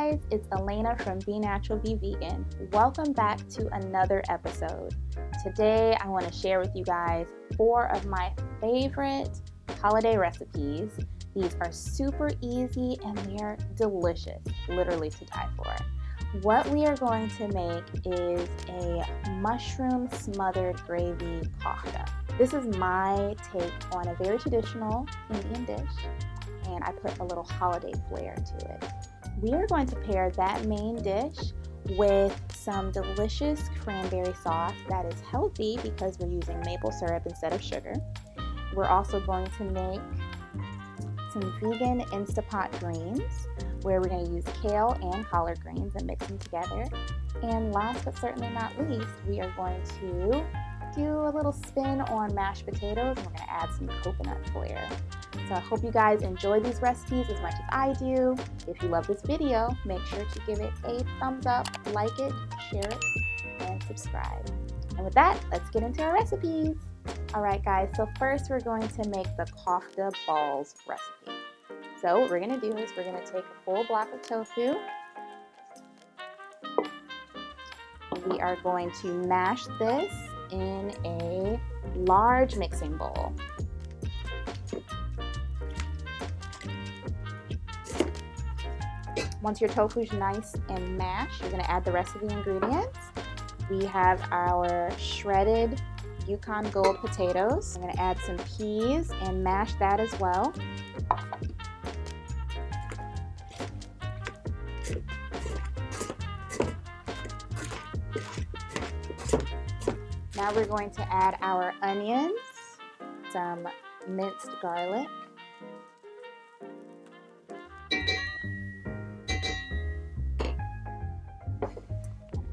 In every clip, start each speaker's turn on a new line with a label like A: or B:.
A: guys, it's Elena from Be Natural, Be Vegan. Welcome back to another episode. Today I want to share with you guys 4 of my favorite holiday recipes. These are super easy and they're delicious, literally to die for. What we are going to make is a mushroom smothered gravy kofta. This is my take on a very traditional Indian dish, and I put a little holiday flair to it. We are going to pair that main dish with some delicious cranberry sauce that is healthy because we're using maple syrup instead of sugar. We're also going to make some vegan Instapot greens where we're going to use kale and collard greens and mix them together. And last but certainly not least, we are going to do a little spin on mashed potatoes, and we're going to add some coconut flair. So I hope you guys enjoy these recipes as much as I do. If you love this video, make sure to give it a thumbs up, like it, share it, and subscribe. And with that, let's get into our recipes. Alright guys, so first we're going to make the kofta balls recipe. So what we're going to do is we're going to take a full block of tofu. We are going to mash this in a large mixing bowl. Once your tofu is nice and mashed, you're going to add the rest of the ingredients. We have our shredded Yukon Gold potatoes. I'm going to add some peas and mash that as well. Now we're going to add our onions, some minced garlic,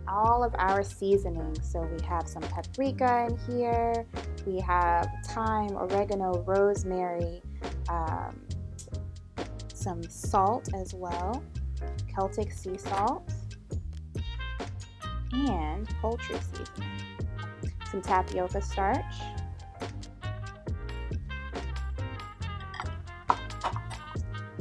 A: all of our seasonings. So we have some paprika in here, we have thyme, oregano, rosemary, some salt as well, Celtic sea salt, and poultry seasoning, some tapioca starch,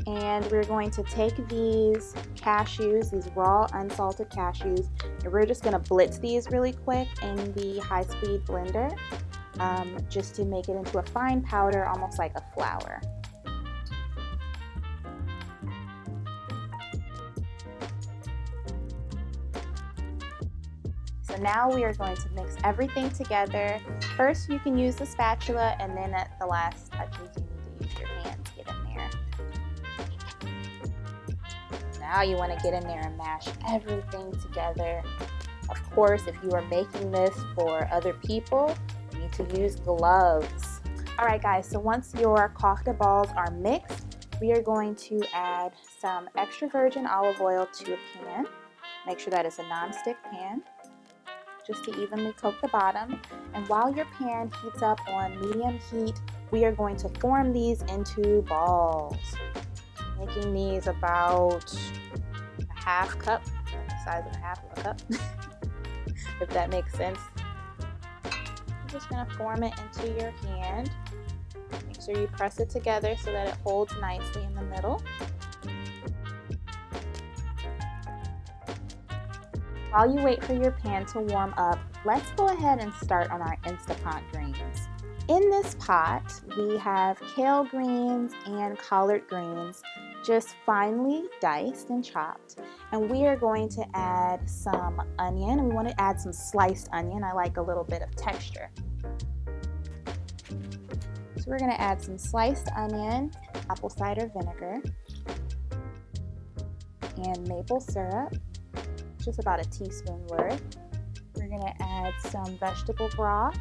A: and we're going to take these cashews, these raw unsalted cashews, and we're just going to blitz these really quick in the high-speed blender just to make it into a fine powder, almost like a flour. So now we are going to mix everything together. First you can use the spatula, and then at the last touches you need to use your hands to get in there. Now you want to get in there and mash everything together. Of course, if you are making this for other people, you need to use gloves. Alright guys, so once your kofta balls are mixed, we are going to add some extra virgin olive oil to a pan. Make sure that it's a non-stick pan, just to evenly coat the bottom. And while your pan heats up on medium heat, we are going to form these into balls. Making these about a half cup, the size of a half of a cup, if that makes sense. You're just going to form it into your hand. Make sure you press it together so that it holds nicely in the middle. While you wait for your pan to warm up, let's go ahead and start on our Instapot greens. In this pot, we have kale greens and collard greens, just finely diced and chopped. And we are going to add some onion. We want to add some sliced onion. I like a little bit of texture. So we're going to add some sliced onion, apple cider vinegar, and maple syrup. Just about a teaspoon worth. We're going to add some vegetable broth.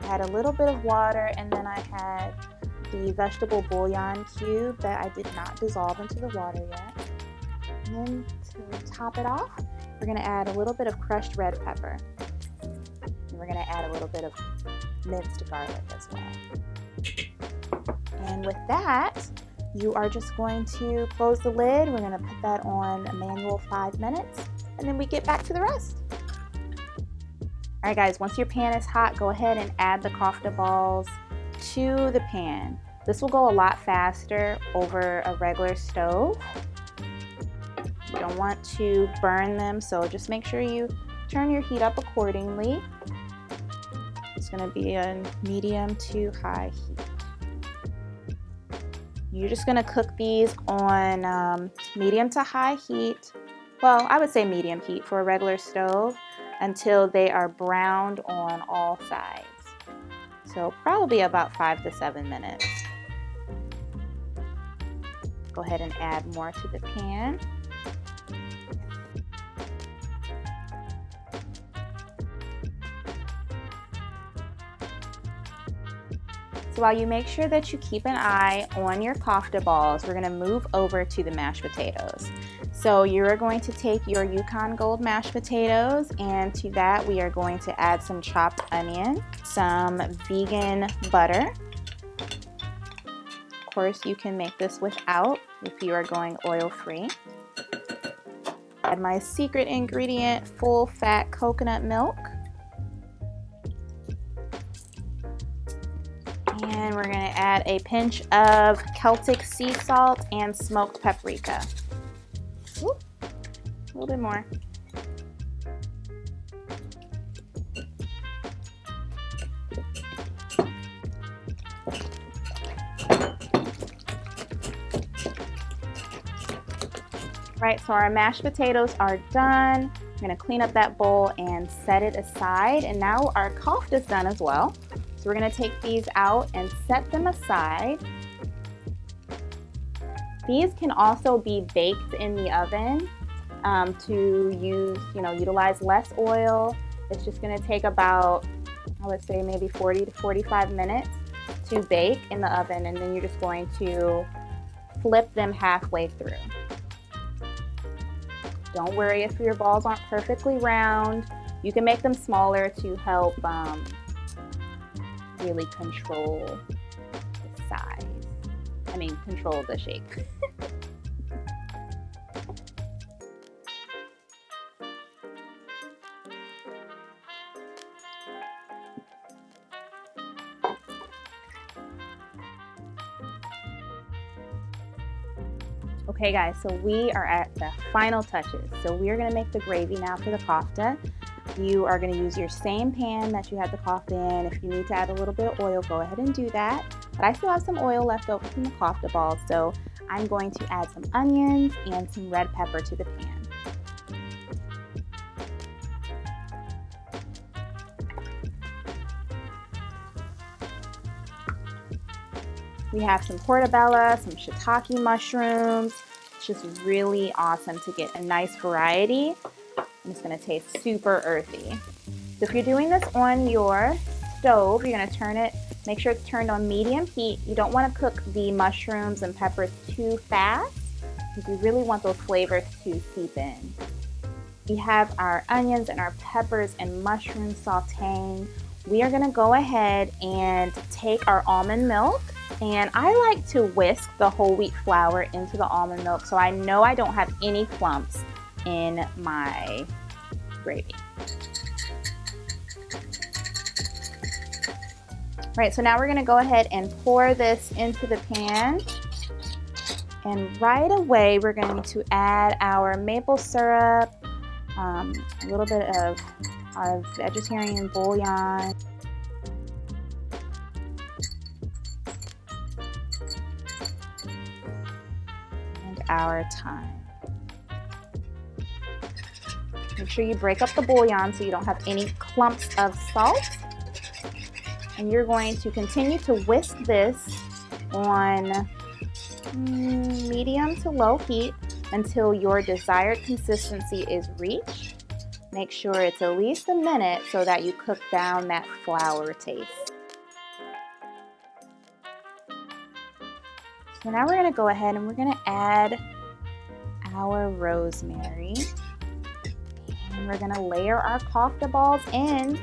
A: I had a little bit of water, and then I had the vegetable bouillon cube that I did not dissolve into the water yet. And then to top it off, we're going to add a little bit of crushed red pepper. And we're going to add a little bit of minced garlic as well. And with that, you are just going to close the lid. We're going to put that on a manual 5 minutes, and then we get back to the rest. Alright guys, once your pan is hot, go ahead and add the kofta balls to the pan. This will go a lot faster over a regular stove. You don't want to burn them, so just make sure you turn your heat up accordingly. It's going to be a medium to high heat. You're just going to cook these on medium to high heat. Well, I would say medium heat for a regular stove until they are browned on all sides. So probably about 5 to 7 minutes. Go ahead and add more to the pan. So while you make sure that you keep an eye on your kofta balls, we're going to move over to the mashed potatoes. So you're going to take your Yukon Gold mashed potatoes, and to that we are going to add some chopped onion, some vegan butter. Of course, you can make this without if you are going oil-free. Add my secret ingredient, full fat coconut milk. And we're going to add a pinch of Celtic sea salt and smoked paprika. Ooh, a little bit more. Right, so our mashed potatoes are done. I'm going to clean up that bowl and set it aside. And now our kofta is done as well. So we're going to take these out and set them aside. These can also be baked in the oven to utilize less oil. It's just going to take about, I would say maybe 40 to 45 minutes to bake in the oven, and then you're just going to flip them halfway through. Don't worry if your balls aren't perfectly round. You can make them smaller to help really control the size. Control the shape. Okay guys, so we are at the final touches. So we are going to make the gravy now for the kofta. You are going to use your same pan that you had the kofta in. If you need to add a little bit of oil, go ahead and do that. But I still have some oil left over from the kofta balls, so I'm going to add some onions and some red pepper to the pan. We have some portobello, some shiitake mushrooms. It's just really awesome to get a nice variety. And it's going to taste super earthy. So if you're doing this on your stove, you're going to turn it, make sure it's turned on medium heat. You don't want to cook the mushrooms and peppers too fast because you really want those flavors to seep in. We have our onions and our peppers and mushrooms sauteing. We are going to go ahead and take our almond milk. And I like to whisk the whole wheat flour into the almond milk so I know I don't have any clumps in my gravy. Right, so now we're going to go ahead and pour this into the pan. And right away we're going to add our maple syrup, a little bit of our vegetarian bouillon. Our thyme. Make sure you break up the bouillon so you don't have any clumps of salt. And you're going to continue to whisk this on medium to low heat until your desired consistency is reached. Make sure it's at least a minute so that you cook down that flour taste. So now we're going to go ahead and we're going to add our rosemary. And we're going to layer our kofta balls in.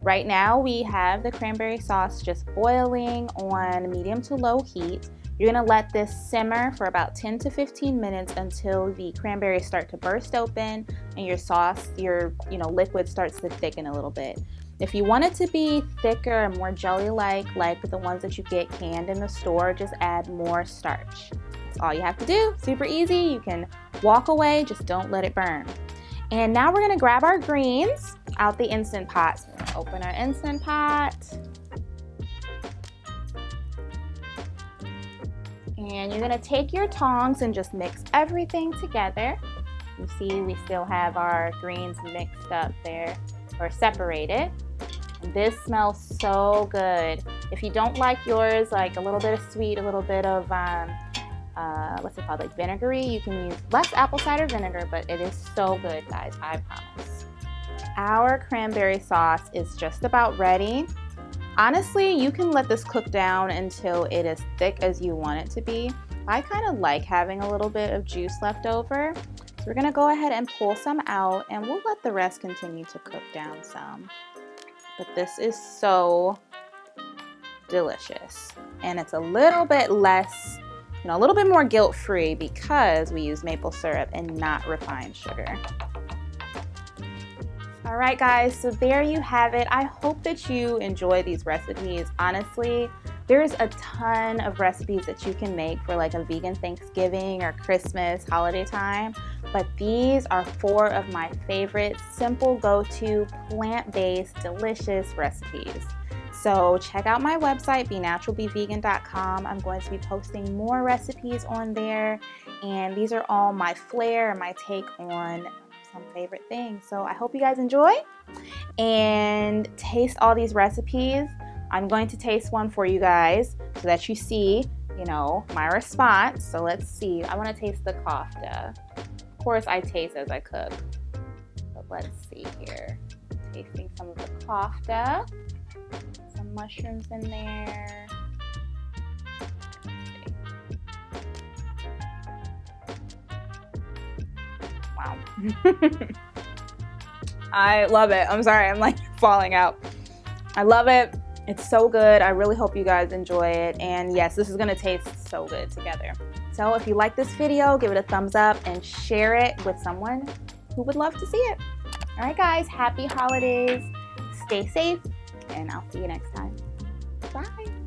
A: Right now we have the cranberry sauce just boiling on medium to low heat. You're gonna let this simmer for about 10 to 15 minutes until the cranberries start to burst open and your sauce, your liquid starts to thicken a little bit. If you want it to be thicker and more jelly-like, like the ones that you get canned in the store, just add more starch. That's all you have to do. Super easy. You can walk away, just don't let it burn. And now we're gonna grab our greens out the Instant Pot. So we're gonna open our Instant Pot. And you're gonna take your tongs and just mix everything together. You see we still have our greens mixed up there, or separated. And this smells so good. If you don't like yours like a little bit of sweet, a little bit of what's it called, like vinegary, you can use less apple cider vinegar, but it is so good, guys, I promise. Our cranberry sauce is just about ready. Honestly, you can let this cook down until it is thick as you want it to be. I kind of like having a little bit of juice left over. So we're gonna go ahead and pull some out and we'll let the rest continue to cook down some. But this is so delicious. And it's a little bit less, a little bit more guilt-free because we use maple syrup and not refined sugar. All right, guys, so there you have it. I hope that you enjoy these recipes. Honestly, there's a ton of recipes that you can make for like a vegan Thanksgiving or Christmas holiday time, but these are 4 of my favorite simple go-to plant-based delicious recipes. So check out my website, benaturalbevegan.com. I'm going to be posting more recipes on there, and these are all my flair and my take on some favorite things. So I hope you guys enjoy and taste all these recipes. I'm going to taste one for you guys so that you see, my response. So let's see. I want to taste the kofta. Of course, I taste as I cook. But let's see here. Tasting some of the kofta. Some mushrooms in there. Wow. I love it. I'm sorry, I'm like falling out. I love it. It's so good. I really hope you guys enjoy it. And yes, this is gonna taste so good together. So if you like this video, give it a thumbs up and share it with someone who would love to see it. All right, guys, happy holidays. Stay safe, and I'll see you next time. Bye.